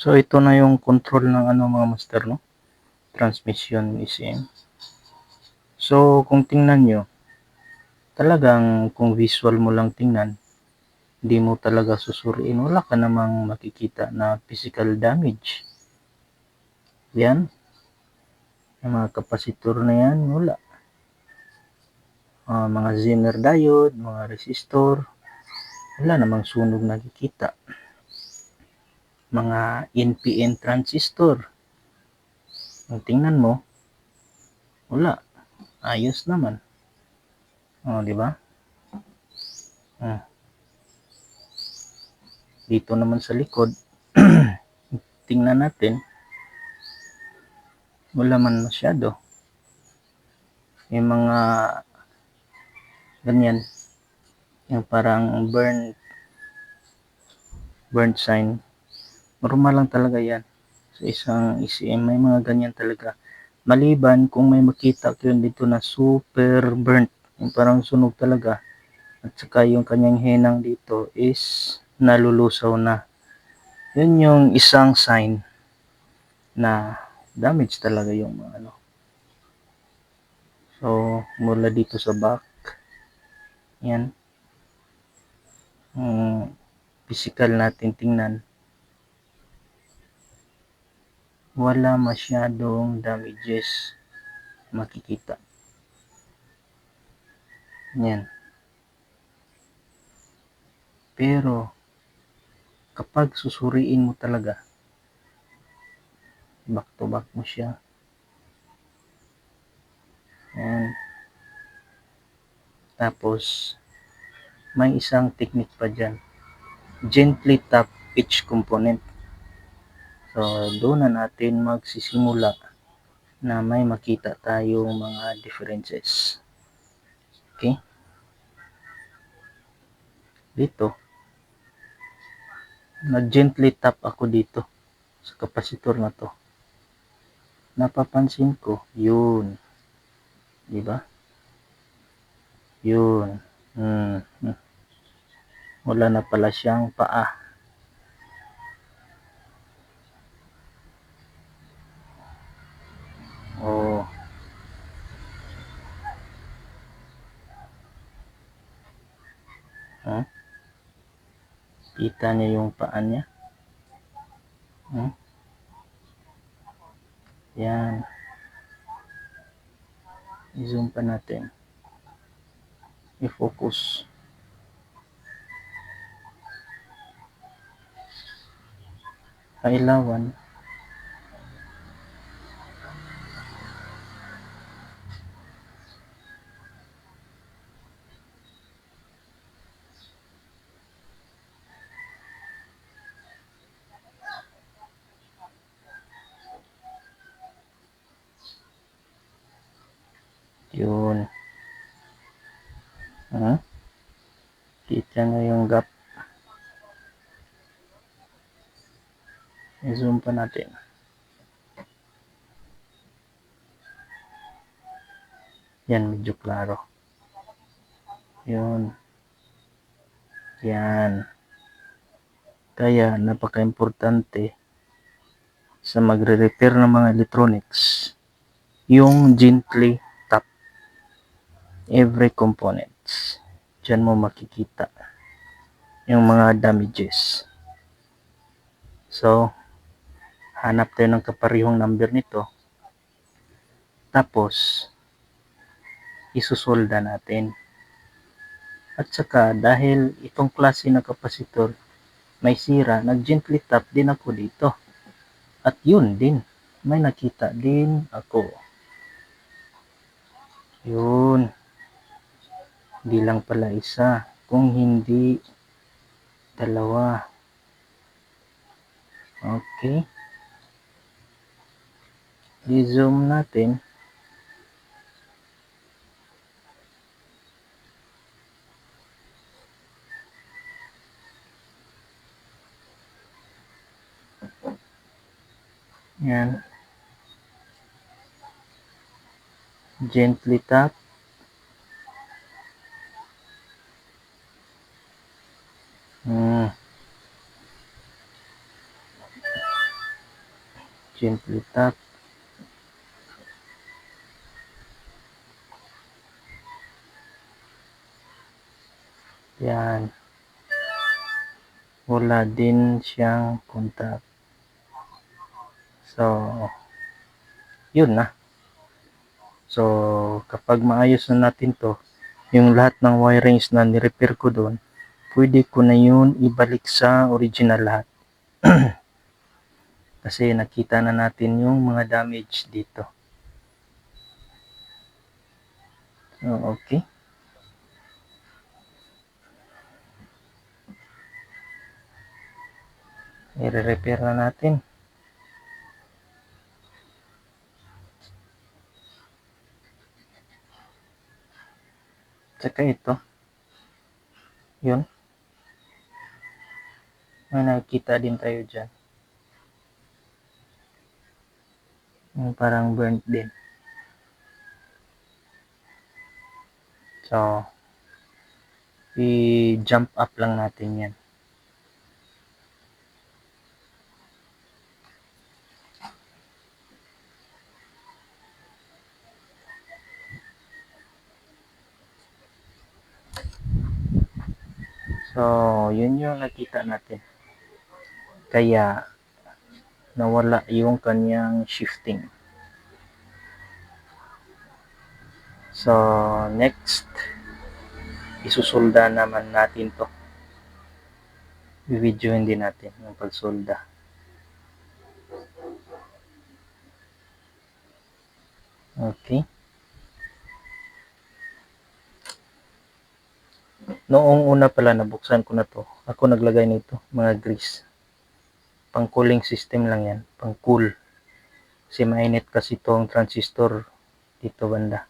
So, ito na yung control ng mga master, no? Transmission ECM. So, kung tingnan nyo, talagang kung visual mo lang tingnan, hindi mo talaga susuriin, wala ka namang makikita na physical damage. Yan. Yung mga kapasitor na yan, wala. Mga Zener diode, mga resistor, wala namang sunog nakikita. Mga NPN transistor, kung tingnan mo, wala. Ayos naman. Di ba? Dito naman sa likod, tingnan natin, wala man masyado. Yung mga ganyan, yung parang burn sign, normal lang talaga yan. Sa isang ECM, may mga ganyan talaga. Maliban kung may makita kayo dito na super burnt, yung parang sunog talaga, at saka yung kanyang henang dito is nalulusaw na. Yun yung isang sign na damage talaga yung So, mula dito sa back, yan, physical natin tingnan, wala masyadong damages makikita. Yan. Pero, kapag susuriin mo talaga, back to back mo siya. Yan. Tapos, may isang technique pa dyan. Gently tap each component. So, doon na natin magsisimula na may makita tayong mga differences. Okay? Dito, nag-gently tap ako dito sa kapasitor na to. Napapansin ko, yun. Diba? Yun. Wala na pala siyang paa. Oh. Kita niya yung paa niya. Yan. I-zoom pa natin. I-focus. Kailawan. Yun. Kita nyo yung gap. I-zoom pa natin. Yan, medyo klaro. Yun. Yan. Kaya, napaka-importante sa magre-repair ng mga electronics, yung gently tap every components. Diyan mo makikita yung mga damages. So, hanap tayo ng kaparehong number nito. Tapos, isusolda natin. At saka, dahil itong klase na kapasitor may sira, nag-gently tap din ako dito. At yun din, may nakita din ako. Yun. Hindi lang pala isa, kung hindi dalawa. Okay. I-zoom natin. Yan. Gently tap. Gently tap. Yan. Wala din siyang contact. So, yun na. So, kapag maayos na natin to, yung lahat ng wirings na ni-repair ko doon, pwede ko na yun ibalik sa original lahat. Kasi nakita na natin yung mga damage dito. So, okay. I-repair na natin. Tsaka ito. Yun. May nakikita din tayo dyan. Yung parang burnt din. So, i-jump up lang natin yan. So, yun yung nakita natin. Kaya, nawala yung kanyang shifting. So, next, isusolda naman natin to. I-videoin din natin yung pagsolda. Okay. Noong una pala, nabuksan ko na to. Ako naglagay nito, mga grease. Pang cooling system lang yan. Pang cool. Kasi mainit kasi itong transistor dito banda.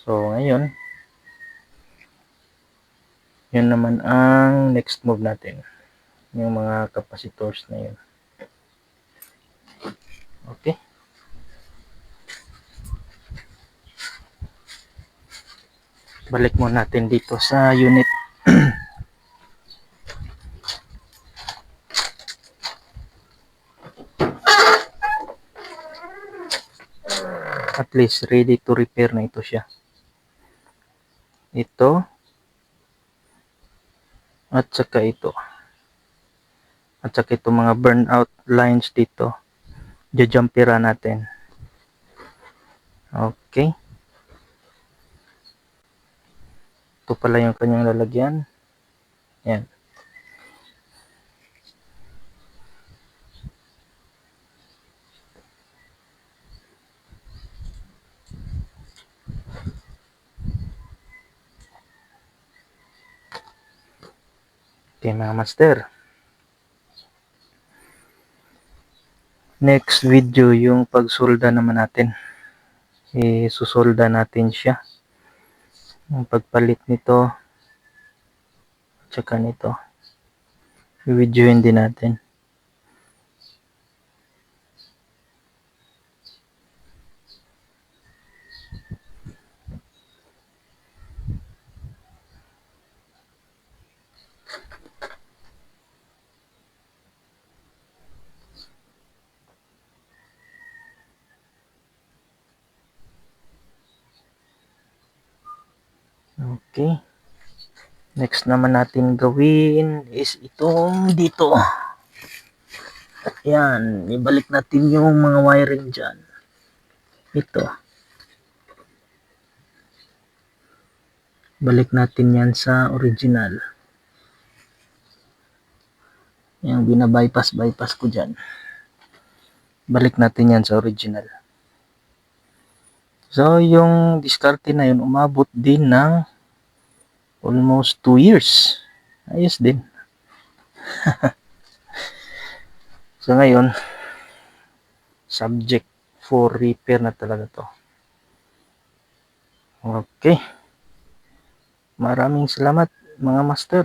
So, ngayon, yun naman ang next move natin. Yung mga capacitors na yun. Okay. Balik mo natin dito sa unit. At least ready to repair na ito siya. Ito. At saka ito. At saka ito mga burnout lines dito. Jajampira natin. Okay. Ito pala yung kanyang lalagyan. Yan. Okay mga master. Next video yung pagsolda naman natin. Susolda natin siya. Yung pagpalit nito. Tsaka nito. I-videoin din natin. Okay. Next naman natin gawin is itong dito. Yan. Ibalik natin yung mga wiring dyan. Ito. Balik natin yan sa original. Yung bina-bypass ko dyan. Balik natin yan sa original. So, yung diskarte na yun, umabot din ng almost 2 years. Ayos din. So, ngayon, subject for repair na talaga to. Okay. Maraming salamat mga master.